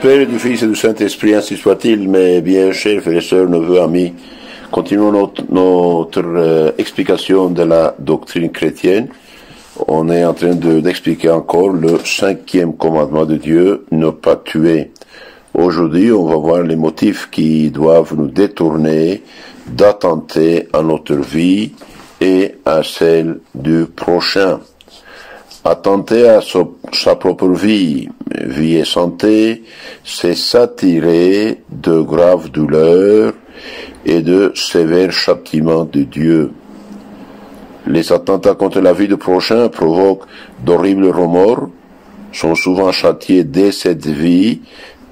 Père et du Fils et du Saint-Esprit, ainsi soit-il, mes bien chers frères et sœurs, neveux, amis, continuons notre explication de la doctrine chrétienne. On est en train d'expliquer encore le 5e commandement de Dieu, ne pas tuer. Aujourd'hui, on va voir les motifs qui doivent nous détourner d'attenter à notre vie et à celle du prochain. Attenter à sa propre vie et santé, c'est s'attirer de graves douleurs et de sévères châtiments de Dieu. Les attentats contre la vie du prochain provoquent d'horribles remords, sont souvent châtiés dès cette vie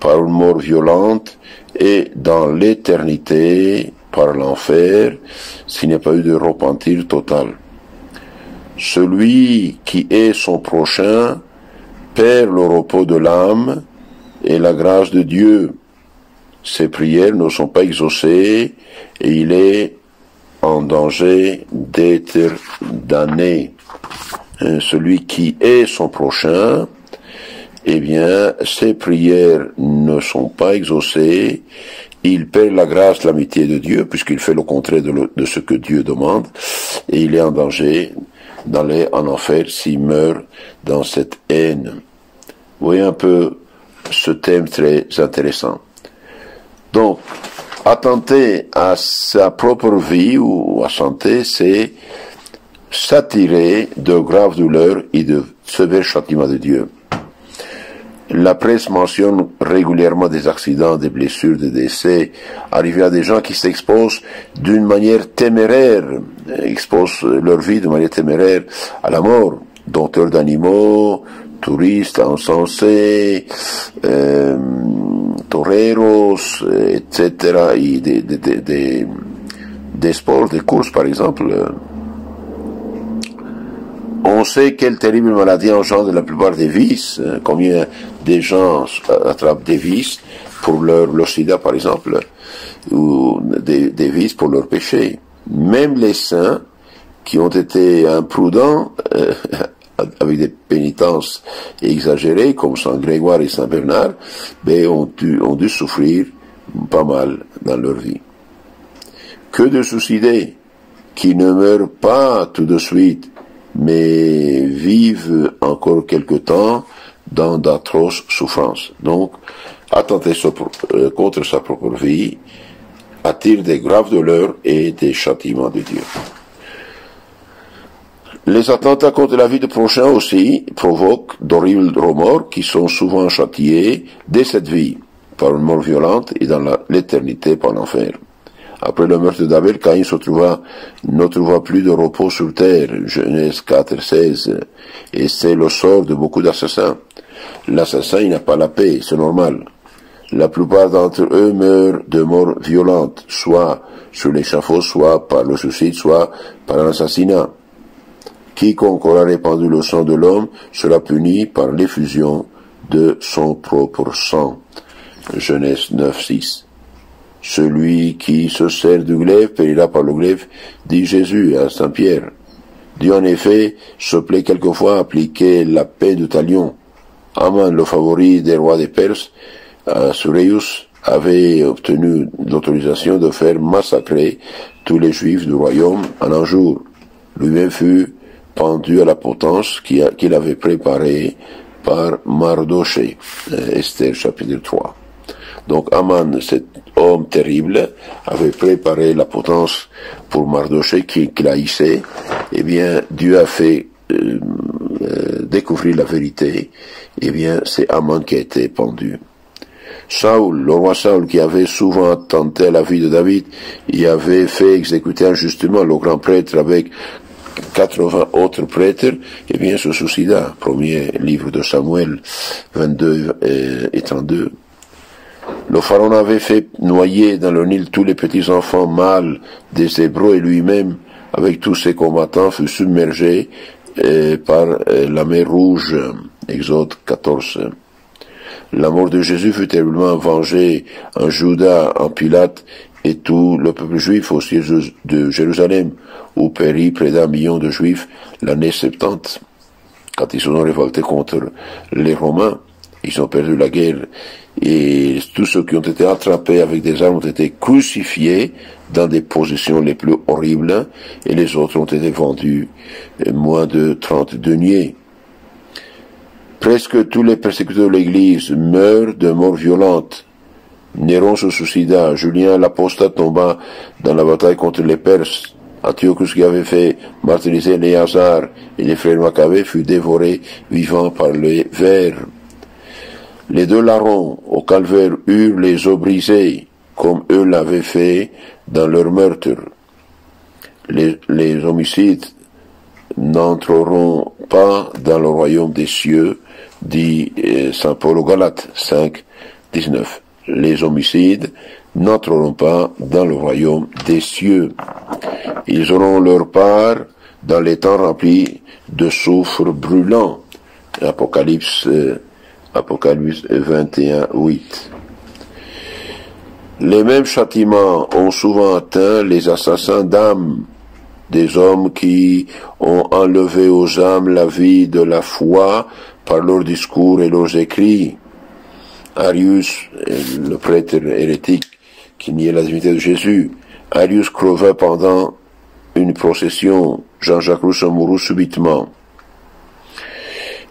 par une mort violente et dans l'éternité par l'enfer s'il n'y a pas eu de repentir total. Celui qui est son prochain perd le repos de l'âme et la grâce de Dieu. Ses prières ne sont pas exaucées et il est en danger d'être damné. Celui qui est son prochain, eh bien, ses prières ne sont pas exaucées, il perd la grâce, l'amitié de Dieu, puisqu'il fait le contraire de ce que Dieu demande, et il est en danger d'aller en enfer s'il meurt dans cette haine. Vous voyez un peu ce thème très intéressant. Donc, attenter à sa propre vie ou à santé, c'est s'attirer de graves douleurs et de sévères châtiments de Dieu. La presse mentionne régulièrement des accidents, des blessures, des décès arrivés à des gens qui s'exposent d'une manière téméraire, exposent leur vie de manière téméraire à la mort. Dompteurs d'animaux, touristes insensés, toreros, etc. Et des sports, des courses par exemple. On sait quelle terrible maladie engendre la plupart des vices, combien des gens attrapent des vices pour le sida par exemple, ou des vices pour leur péché. Même les saints qui ont été imprudents, avec des pénitences exagérées, comme Saint Grégoire et Saint Bernard, ont dû souffrir pas mal dans leur vie. Que de suicidés qui ne meurent pas tout de suite, mais vivent encore quelque temps dans d'atroces souffrances. Donc, attenter contre sa propre vie attire des graves douleurs et des châtiments de Dieu. Les attentats contre la vie du prochain aussi provoquent d'horribles remords qui sont souvent châtiés dès cette vie par une mort violente et dans l'éternité par l'enfer. Après le meurtre d'Abel, Caïn ne trouva plus de repos sur terre, Genèse 4:16, et c'est le sort de beaucoup d'assassins. L'assassin, il n'a pas la paix, c'est normal. La plupart d'entre eux meurent de mort violente, soit sur l'échafaud, soit par le suicide, soit par un assassinat. Quiconque aura répandu le sang de l'homme sera puni par l'effusion de son propre sang. Genèse 9:6. Celui qui se sert du glaive périra par le glaive, dit Jésus à Saint Pierre. Dieu en effet se plaît quelquefois à appliquer la paix du talion. Aman, le favori des rois des Perses, Sureus, avait obtenu l'autorisation de faire massacrer tous les juifs du royaume en un jour. Lui-même fut pendu à la potence qu'il avait préparée par Mardoché. Esther chapitre 3. Donc Aman, cet homme terrible, avait préparé la potence pour Mardoché qu'il haïssait. Eh bien, Dieu a fait découvrir la vérité. Eh bien, c'est Aman qui a été pendu. Saoul, le roi Saoul, qui avait souvent tenté la vie de David, il avait fait exécuter injustement le grand prêtre avec 80 autres prêtres, eh bien, se suicida. Premier livre de Samuel 22 et 32. Le pharaon avait fait noyer dans le Nil tous les petits enfants mâles des Hébreux et lui-même, avec tous ses combattants, fut submergé par la mer Rouge. Exode 14. La mort de Jésus fut terriblement vengée en Juda, en Pilate, et tout le peuple juif au siège de Jérusalem, où périt près d'1 million de juifs l'année 70, quand ils se sont révoltés contre les Romains. Ils ont perdu la guerre. Et tous ceux qui ont été attrapés avec des armes ont été crucifiés dans des positions les plus horribles, et les autres ont été vendus moins de 30 deniers. Presque tous les persécuteurs de l'Église meurent de mort violente. Néron se suicida, Julien l'apostate tomba dans la bataille contre les Perses. Antiochus, qui avait fait martyriser Éléazar et les frères Maccabées, fut dévoré vivant par les vers. Les deux larrons au calvaire eurent les os brisés, comme eux l'avaient fait dans leur meurtre. Les homicides n'entreront pas dans le royaume des cieux, dit saint Paul aux Galates 5, 19. Les homicides n'entreront pas dans le royaume des cieux. Ils auront leur part dans les temps remplis de soufre brûlant. Apocalypse 21, 8. Les mêmes châtiments ont souvent atteint les assassins d'âmes, des hommes qui ont enlevé aux âmes la vie de la foi par leurs discours et leurs écrits. Arius, le prêtre hérétique qui niait la divinité de Jésus, Arius creva pendant une procession. Jean-Jacques Rousseau mourut subitement.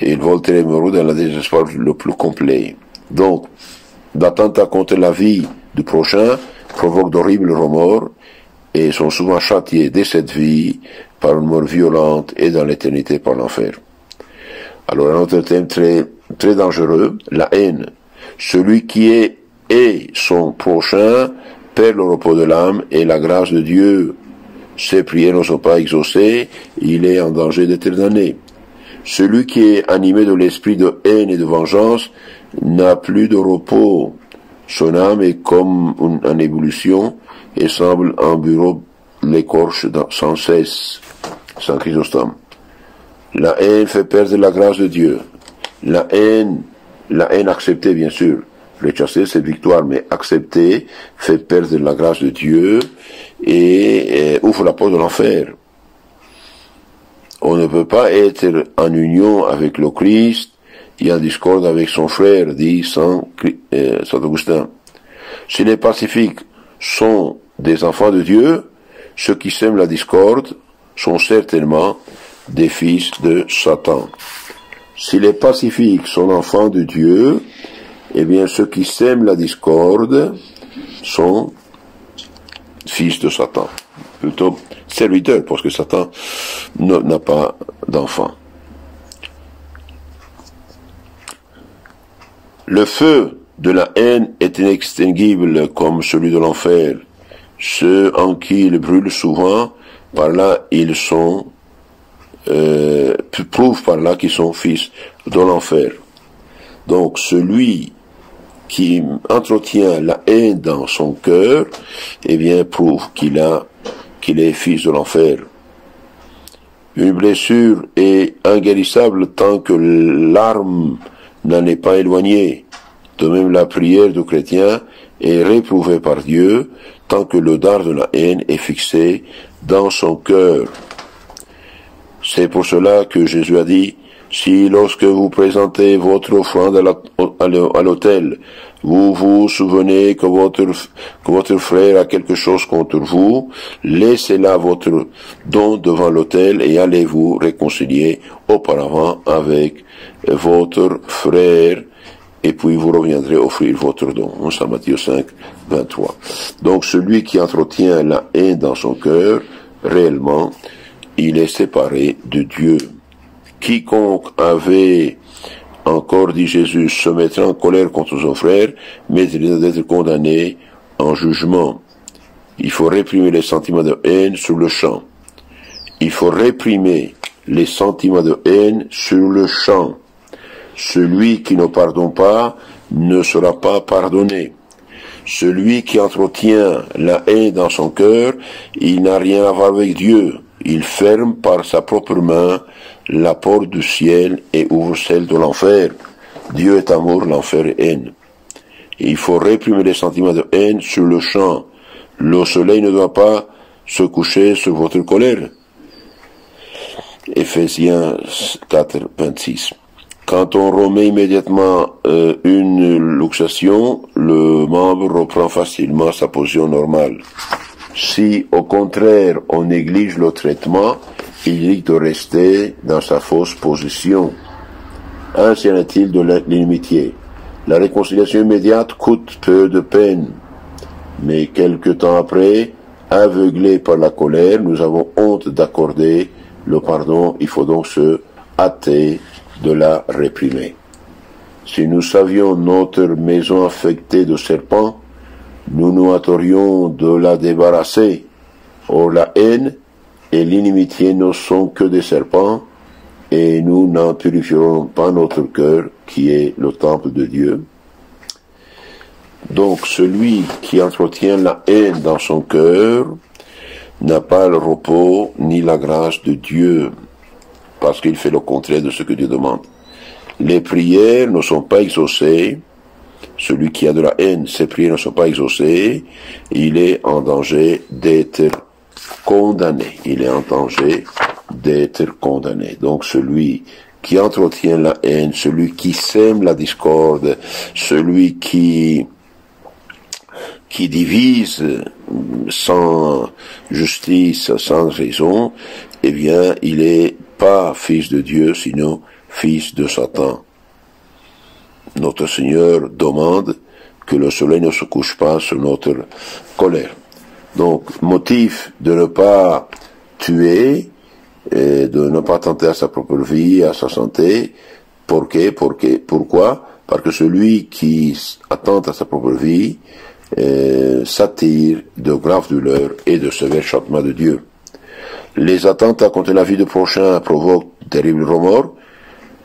Et Voltaire mourut dans le désespoir le plus complet. Donc, l'attentat contre la vie du prochain provoque d'horribles remords et sont souvent châtiés dès cette vie par une mort violente et dans l'éternité par l'enfer. Alors, un autre thème très, très dangereux, la haine. Celui qui est son prochain perd le repos de l'âme et la grâce de Dieu. Ses prières ne sont pas exaucées, il est en danger d'être damné. Celui qui est animé de l'esprit de haine et de vengeance n'a plus de repos. Son âme est comme en ébullition et semble en bureau l'écorche sans cesse. Saint Chrysostome. La haine fait perdre la grâce de Dieu. La haine acceptée, bien sûr. Le chasser, c'est victoire, mais acceptée fait perdre la grâce de Dieu et ouvre la porte de l'enfer. On ne peut pas être en union avec le Christ et en discorde avec son frère, dit Saint Augustin. Si les pacifiques sont des enfants de Dieu, ceux qui sèment la discorde sont certainement des fils de Satan. Si les pacifiques sont enfants de Dieu, eh bien ceux qui sèment la discorde sont fils de Satan. Plutôt serviteurs, parce que Satan n'a pas d'enfants. Le feu de la haine est inextinguible comme celui de l'enfer. Ceux en qui il brûle souvent, par là ils sont, prouvent par là qu'ils sont fils de l'enfer. Donc celui qui entretient la haine dans son cœur, eh bien prouve qu'il est fils de l'enfer. Une blessure est inguérissable tant que l'arme n'en est pas éloignée. De même, la prière du chrétien est réprouvée par Dieu tant que le dard de la haine est fixé dans son cœur. C'est pour cela que Jésus a dit, si lorsque vous présentez votre offrande à l'autel, vous vous souvenez que votre frère a quelque chose contre vous, laissez là votre don devant l'autel et allez vous réconcilier auparavant avec votre frère, et puis vous reviendrez offrir votre don. Saint Matthieu 5, 23. Donc celui qui entretient la haine dans son cœur, réellement, il est séparé de Dieu. Quiconque avait, encore dit Jésus, se mettrait en colère contre son frère, mérite d'être condamné en jugement. Il faut réprimer les sentiments de haine sur le champ. Il faut réprimer les sentiments de haine sur le champ. Celui qui ne pardonne pas ne sera pas pardonné. Celui qui entretient la haine dans son cœur, il n'a rien à voir avec Dieu. Il ferme par sa propre main la porte du ciel et ouvre celle de l'enfer. Dieu est amour, l'enfer est haine. Et il faut réprimer les sentiments de haine sur le champ. Le soleil ne doit pas se coucher sur votre colère. Éphésiens 4, 26. Quand on remet immédiatement une luxation, le membre reprend facilement sa position normale. Si, au contraire, on néglige le traitement, il risque de rester dans sa fausse position. Ainsi en est-il de l'inimitié. La réconciliation immédiate coûte peu de peine, mais quelque temps après, aveuglés par la colère, nous avons honte d'accorder le pardon. Il faut donc se hâter de la réprimer. Si nous savions notre maison infectée de serpents, nous nous hâterions de la débarrasser. Or la haine et l'inimitié ne sont que des serpents, et nous n'en purifierons pas notre cœur, qui est le temple de Dieu. Donc celui qui entretient la haine dans son cœur n'a pas le repos ni la grâce de Dieu, parce qu'il fait le contraire de ce que Dieu demande. Les prières ne sont pas exaucées. Celui qui a de la haine, ses prières ne sont pas exaucées. Il est en danger d'être condamné. Il est en danger d'être condamné. Donc celui qui entretient la haine, celui qui sème la discorde, celui qui divise sans justice, sans raison, eh bien, il est pas fils de Dieu, sinon fils de Satan. Notre Seigneur demande que le soleil ne se couche pas sur notre colère. Donc, motif de ne pas tuer, et de ne pas tenter à sa propre vie, à sa santé. Pourquoi? Parce que celui qui attente à sa propre vie s'attire de graves douleurs et de sévères châtiments de Dieu. Les attentats contre la vie du prochain provoquent terribles remords,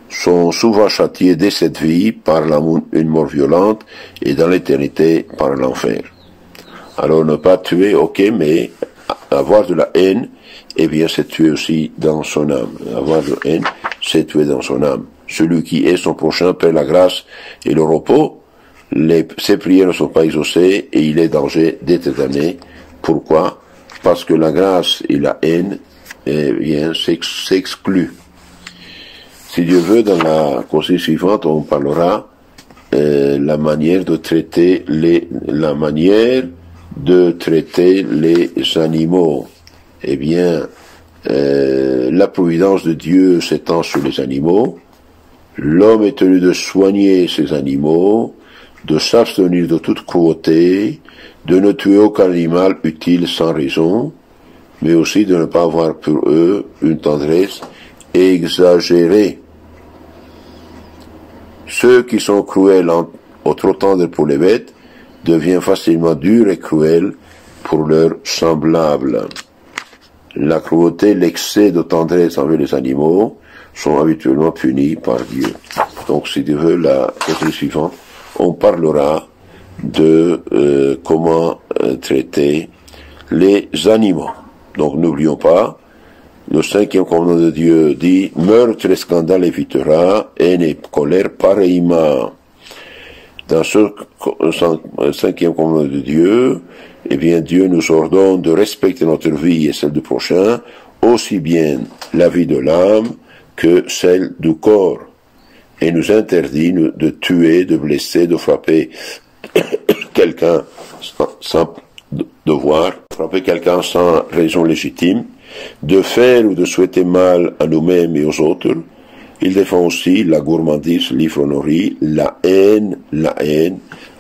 sont souvent châtiés dès cette vie par une mort violente et dans l'éternité par l'enfer. Alors ne pas tuer, ok, mais avoir de la haine, eh bien c'est tuer aussi dans son âme. Avoir de la haine, c'est tuer dans son âme. Celui qui est son prochain perd la grâce et le repos. Ses prières ne sont pas exaucées et il est danger d'être damné. Pourquoi? Parce que la grâce et la haine, eh bien, s'excluent. Si Dieu veut, dans la conseil suivante, on parlera la manière de traiter les animaux. Eh bien, la providence de Dieu s'étend sur les animaux. L'homme est tenu de soigner ces animaux, de s'abstenir de toute cruauté, de ne tuer aucun animal utile sans raison, mais aussi de ne pas avoir pour eux une tendresse exagérée. Ceux qui sont cruels ou trop tendres pour les bêtes deviennent facilement durs et cruels pour leurs semblables. La cruauté, l'excès de tendresse envers les animaux sont habituellement punis par Dieu. Donc, si Dieu veut, la question suivante, on parlera de comment traiter les animaux. Donc, n'oublions pas, le 5e commandement de Dieu dit, meurtre et scandale évitera, haine et colère pareillement. Dans ce 5e commandement de Dieu, eh bien, Dieu nous ordonne de respecter notre vie et celle du prochain, aussi bien la vie de l'âme que celle du corps. Et nous interdit de tuer, de blesser, de frapper quelqu'un sans devoir, frapper quelqu'un sans raison légitime, de faire ou de souhaiter mal à nous-mêmes et aux autres. Il défend aussi la gourmandise, l'ivrognerie, la haine,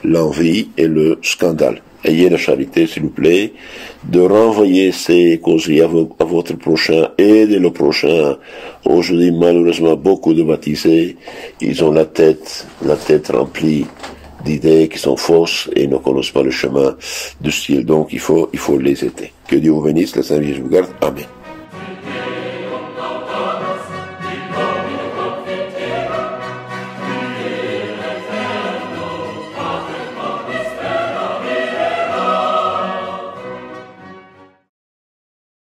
l'envie et le scandale. Ayez la charité, s'il vous plaît, de renvoyer ces causeries à votre prochain, aidez le prochain. Aujourd'hui, malheureusement, beaucoup de baptisés, ils ont la tête remplie d'idées qui sont fausses et ne connaissent pas le chemin du ciel. Donc, il faut les aider. Que Dieu vous bénisse, la Sainte Vierge vous garde. Amen.